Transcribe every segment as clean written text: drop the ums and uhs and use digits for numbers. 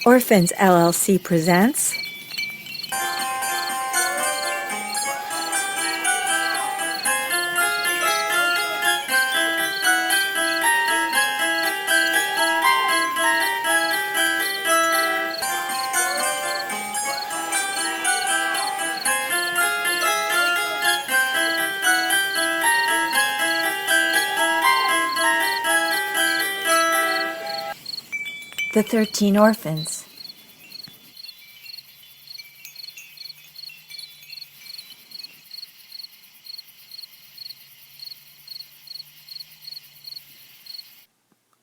Orphans LLC presents The 13 Orphans.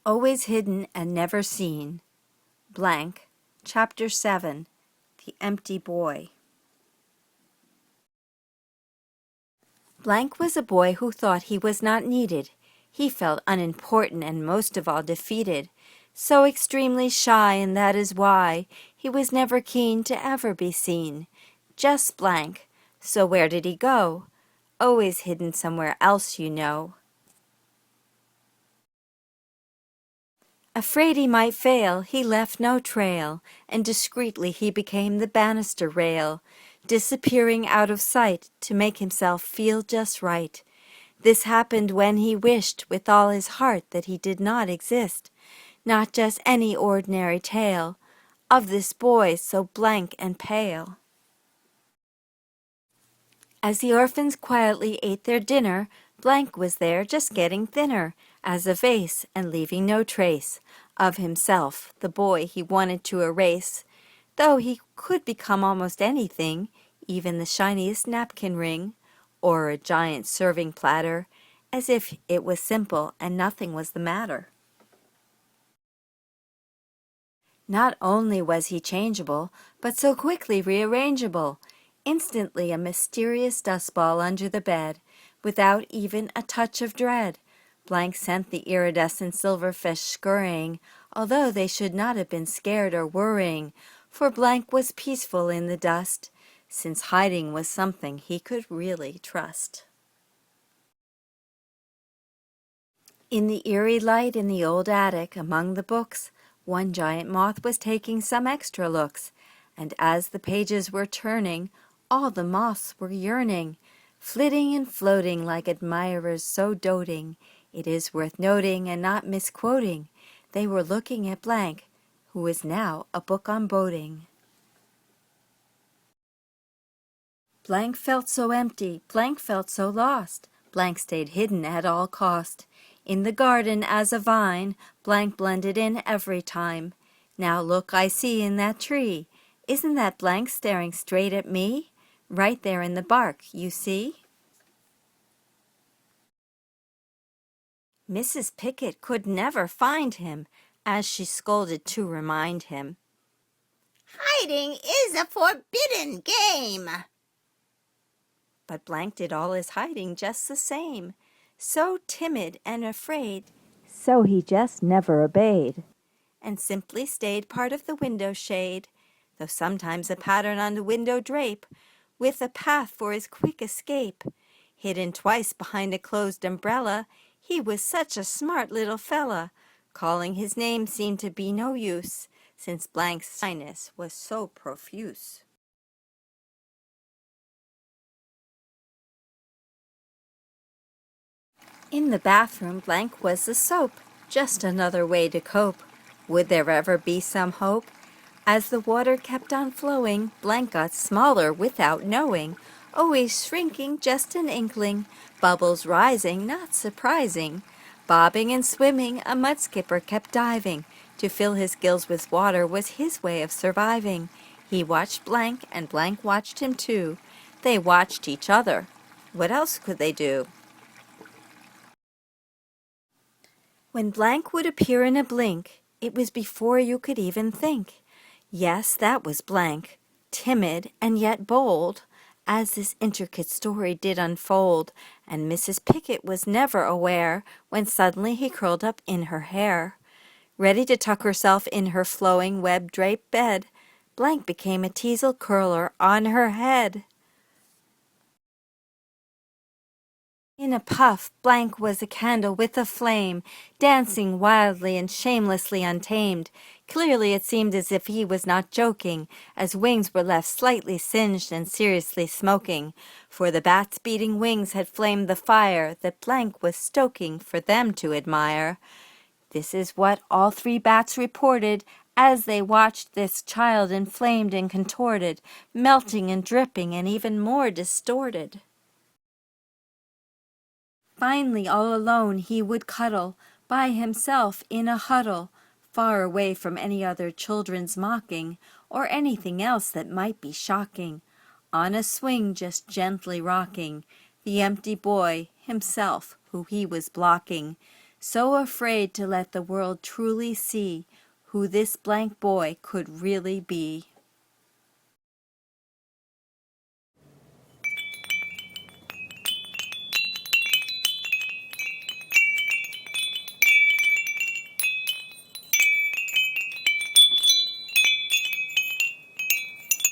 Always hidden and never seen. Blank. Chapter 7. The Empty Boy. Blank was a boy who thought he was not needed. He felt unimportant and most of all defeated. So extremely shy, and that is why he was never keen to ever be seen. Just blank. So where did he go? Always hidden somewhere else, you know. Afraid he might fail, he left no trail, and discreetly he became the banister rail, disappearing out of sight to make himself feel just right. This happened when he wished with all his heart that he did not exist, not just any ordinary tale of this boy so blank and pale. As the orphans quietly ate their dinner, Blank was there just getting thinner as a vase and leaving no trace of himself, the boy he wanted to erase. Though he could become almost anything, even the shiniest napkin ring, or a giant serving platter, as if it was simple and nothing was the matter. Not only was he changeable, but so quickly rearrangeable, instantly a mysterious dustball under the bed, without even a touch of dread. Blank sent the iridescent silverfish scurrying, although they should not have been scared or worrying, for Blank was peaceful in the dust, since hiding was something he could really trust. In the eerie light in the old attic, among the books, one giant moth was taking some extra looks, and as the pages were turning, all the moths were yearning, flitting and floating like admirers so doting. It is worth noting and not misquoting, they were looking at Blank, who is now a book on boating. Blank felt so empty, Blank felt so lost, Blank stayed hidden at all cost. In the garden as a vine, Blank blended in every time. Now look, I see in that tree. Isn't that Blank staring straight at me? Right there in the bark, you see? Mrs. Pickett could never find him, as she scolded to remind him. Hiding is a forbidden game. But Blank did all his hiding just the same, so timid and afraid, so he just never obeyed, and simply stayed part of the window shade, though sometimes a pattern on the window drape, with a path for his quick escape. Hidden twice behind a closed umbrella, he was such a smart little fella. Calling his name seemed to be no use, since Blank's shyness was so profuse. In the bathroom, Blank was the soap, just another way to cope. Would there ever be some hope? As the water kept on flowing, Blank got smaller without knowing, always shrinking just an inkling, bubbles rising, not surprising. Bobbing and swimming, a mud skipper kept diving. To fill his gills with water was his way of surviving. He watched Blank, and Blank watched him too. They watched each other. What else could they do? When Blank would appear in a blink, it was before you could even think. Yes, that was Blank, timid and yet bold, as this intricate story did unfold, and Mrs. Pickett was never aware when suddenly he curled up in her hair. Ready to tuck herself in her flowing web-draped bed, Blank became a teasel curler on her head. In a puff, Blank was a candle with a flame, dancing wildly and shamelessly untamed, Clearly it seemed as if he was not joking, as wings were left slightly singed and seriously smoking, for the bat's beating wings had flamed the fire that Blank was stoking for them to admire. This is what all three bats reported as they watched this child inflamed and contorted, melting and dripping and even more distorted. Finally, all alone, he would cuddle by himself in a huddle, far away from any other children's mocking, or anything else that might be shocking, on a swing just gently rocking, the empty boy, himself, who he was blocking, so afraid to let the world truly see who this Blank boy could really be.